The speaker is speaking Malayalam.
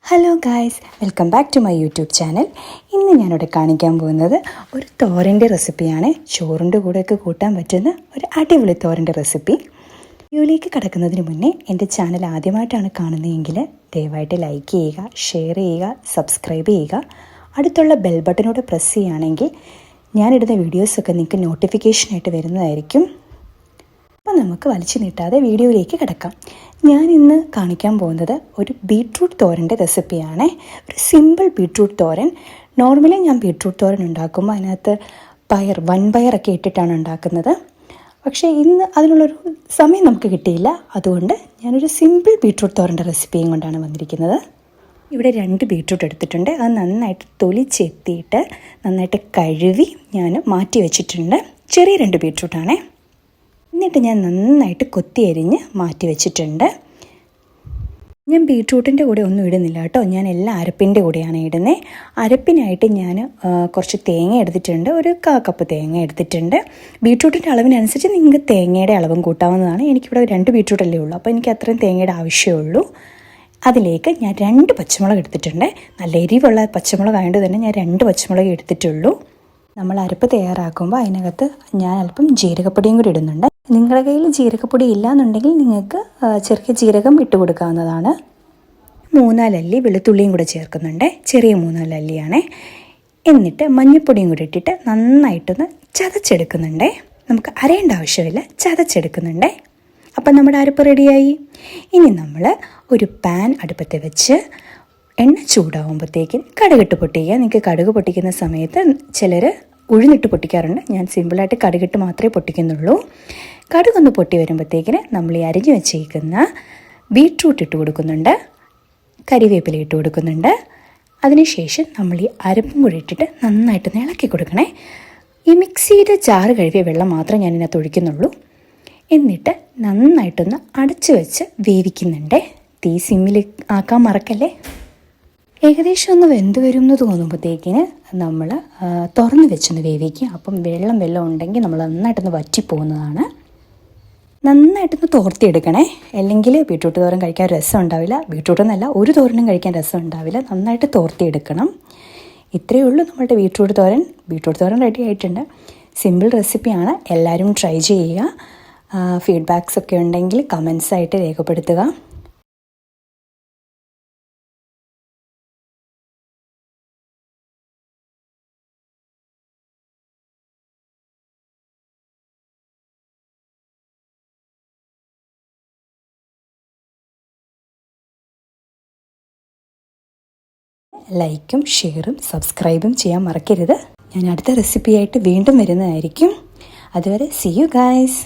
Hello guys, welcome back to my YouTube channel. ഇന്ന് ഞാനിവിടെ കാണിക്കാൻ പോകുന്നത് ഒരു തോരൻ്റെ റെസിപ്പിയാണ്. ചോറിൻ്റെ കൂടെയൊക്കെ കൂട്ടാൻ പറ്റുന്ന ഒരു അടിപൊളി തോരൻ്റെ റെസിപ്പി. വീഡിയോയിലേക്ക് കടക്കുന്നതിന് മുന്നേ എൻ്റെ ചാനൽ ആദ്യമായിട്ടാണ് കാണുന്നതെങ്കിൽ ദയവായിട്ട് ലൈക്ക് ചെയ്യുക, ഷെയർ ചെയ്യുക, സബ്സ്ക്രൈബ് ചെയ്യുക. അടുത്തുള്ള ബെൽ ബട്ടനോട് പ്രസ് ചെയ്യുകയാണെങ്കിൽ ഞാനിടുന്ന വീഡിയോസൊക്കെ നിങ്ങൾക്ക് നോട്ടിഫിക്കേഷനായിട്ട് വരുന്നതായിരിക്കും. അപ്പോൾ നമുക്ക് വലിച്ചു നീട്ടാതെ വീഡിയോയിലേക്ക് കിടക്കാം. ഞാൻ ഇന്ന് കാണിക്കാൻ പോകുന്നത് ഒരു ബീട്രൂട്ട് തോരൻ്റെ റെസിപ്പിയാണ്. ഒരു സിമ്പിൾ ബീട്രൂട്ട് തോരൻ. നോർമലി ഞാൻ ബീട്രൂട്ട് തോരൻ ഉണ്ടാക്കുമ്പോൾ അതിനകത്ത് വൻപയറൊക്കെ ഇട്ടിട്ടാണ് ഉണ്ടാക്കുന്നത്. പക്ഷേ ഇന്ന് അതിനുള്ളൊരു സമയം നമുക്ക് കിട്ടിയില്ല. അതുകൊണ്ട് ഞാനൊരു സിമ്പിൾ ബീട്രൂട്ട് തോരൻ്റെ റെസിപ്പിയും കൊണ്ടാണ് വന്നിരിക്കുന്നത്. ഇവിടെ 2 ബീട്രൂട്ട് എടുത്തിട്ടുണ്ട്. അത് നന്നായിട്ട് തൊലി ചെത്തിയിട്ട് നന്നായിട്ട് കഴുകി ഞാൻ മാറ്റി വെച്ചിട്ടുണ്ട്. ചെറിയ 2 ബീട്രൂട്ടാണേ. എന്നിട്ട് ഞാൻ നന്നായിട്ട് കൊത്തി അരിഞ്ഞ് മാറ്റി വെച്ചിട്ടുണ്ട്. ഞാൻ ബീട്രൂട്ടിൻ്റെ കൂടെ ഒന്നും ഇടുന്നില്ല കേട്ടോ. ഞാൻ എല്ലാം അരപ്പിൻ്റെ കൂടെയാണ് ഇടുന്നത്. അരപ്പിനായിട്ട് ഞാൻ കുറച്ച് തേങ്ങ എടുത്തിട്ടുണ്ട്. ഒരു 1/4 കപ്പ് തേങ്ങ എടുത്തിട്ടുണ്ട്. ബീട്രൂട്ടിൻ്റെ അളവിനനുസരിച്ച് നിങ്ങൾക്ക് തേങ്ങയുടെ അളവും കൂട്ടാവുന്നതാണ്. എനിക്കിവിടെ 2 ബീട്രൂട്ടല്ലേ ഉള്ളൂ, അപ്പോൾ എനിക്ക് അത്രയും തേങ്ങയുടെ ആവശ്യമുള്ളൂ. അതിലേക്ക് ഞാൻ 2 പച്ചമുളക് എടുത്തിട്ടുണ്ട്. നല്ല എരിവുള്ള പച്ചമുളക് ആയതുകൊണ്ട് തന്നെ ഞാൻ 2 പച്ചമുളക് എടുത്തിട്ടുള്ളൂ. നമ്മൾ അരപ്പ് തയ്യാറാക്കുമ്പോൾ അതിനകത്ത് ഞാൻ അല്പം ജീരകപ്പൊടിയും കൂടി ഇടുന്നുണ്ട്. നിങ്ങളുടെ കയ്യിൽ ജീരകപ്പൊടി ഇല്ലയെന്നുണ്ടെങ്കിൽ നിങ്ങൾക്ക് ചെറിയ ജീരകം ഇട്ട് കൊടുക്കാവുന്നതാണ്. 3-4 അല്ലി വെളുത്തുള്ളിയും കൂടെ ചേർക്കുന്നുണ്ട്. ചെറിയ 3-4 അല്ലിയാണേ. എന്നിട്ട് മഞ്ഞൾപ്പൊടിയും കൂടി ഇട്ടിട്ട് നന്നായിട്ടൊന്ന് ചതച്ചെടുക്കുന്നുണ്ട്. നമുക്ക് അരയേണ്ട ആവശ്യമില്ല, ചതച്ചെടുക്കുന്നുണ്ട്. അപ്പം നമ്മുടെ അരപ്പ് റെഡിയായി. ഇനി നമ്മൾ ഒരു പാൻ അടുപ്പത്ത് വെച്ച് എണ്ണ ചൂടാവുമ്പോഴത്തേക്കും കടുകിട്ട് പൊട്ടിക്കുക. നിങ്ങൾക്ക് കടുക് പൊട്ടിക്കുന്ന സമയത്ത് ചിലർ ഉഴുന്നിട്ട് പൊട്ടിക്കാറുണ്ട്. ഞാൻ സിമ്പിളായിട്ട് കടുകിട്ട് മാത്രമേ പൊട്ടിക്കുന്നുള്ളൂ. കടുകൊന്ന് പൊട്ടി വരുമ്പോഴത്തേക്കിന് നമ്മൾ ഈ അരിഞ്ഞു വെച്ചേക്കുന്ന ബീട്രൂട്ട് ഇട്ട് കൊടുക്കുന്നുണ്ട്. കരിവേപ്പില ഇട്ട് കൊടുക്കുന്നുണ്ട്. അതിനുശേഷം നമ്മൾ ഈ അരപ്പും കൂടി ഇട്ടിട്ട് നന്നായിട്ട് ഇളക്കി കൊടുക്കണേ. ഈ മിക്സിയുടെ ജാറ് കഴുകിയ വെള്ളം മാത്രമേ ഞാൻ ഇതിനകത്ത് ഒഴിക്കുന്നുള്ളൂ. എന്നിട്ട് നന്നായിട്ടൊന്ന് അടച്ചു വെച്ച് വേവിക്കുന്നുണ്ട്. തീ സിമ്മിൽ ആക്കാൻ മറക്കല്ലേ. ഏകദേശം ഒന്ന് വെന്ത് വരും എന്ന് തോന്നുമ്പോഴത്തേക്കിന് നമ്മൾ തുറന്ന് വെച്ചൊന്ന് വേവിക്കുക. അപ്പം വെള്ളം ഉണ്ടെങ്കിൽ നമ്മൾ നന്നായിട്ടൊന്ന് വറ്റിപ്പോകുന്നതാണ്. നന്നായിട്ടൊന്ന് തോർത്തിയെടുക്കണേ. അല്ലെങ്കിൽ ബീട്രൂട്ട് തോരൻ കഴിക്കാൻ രസം ഉണ്ടാവില്ല. ബീട്രൂട്ടെന്നല്ല, ഒരു തോരനും കഴിക്കാൻ രസം ഉണ്ടാവില്ല. നന്നായിട്ട് തോർത്തിയെടുക്കണം. ഇത്രയേ ഉള്ളൂ നമ്മുടെ ബീട്രൂട്ട് തോരൻ. ബീട്രൂട്ട് തോരൻ റെഡി ആയിട്ടുണ്ട്. സിമ്പിൾ റെസിപ്പിയാണ്. എല്ലാവരും ട്രൈ ചെയ്യുക. ഫീഡ്ബാക്സ് ഒക്കെ ഉണ്ടെങ്കിൽ കമൻസായിട്ട് രേഖപ്പെടുത്തുക. ലൈക്കും ഷെയറും സബ്സ്ക്രൈബും ചെയ്യാൻ മറക്കരുത്. ഞാൻ അടുത്ത റെസിപ്പിയായിട്ട് വീണ്ടും വരുന്നതായിരിക്കും. അതുവരെ സീ യു ഗൈസ്.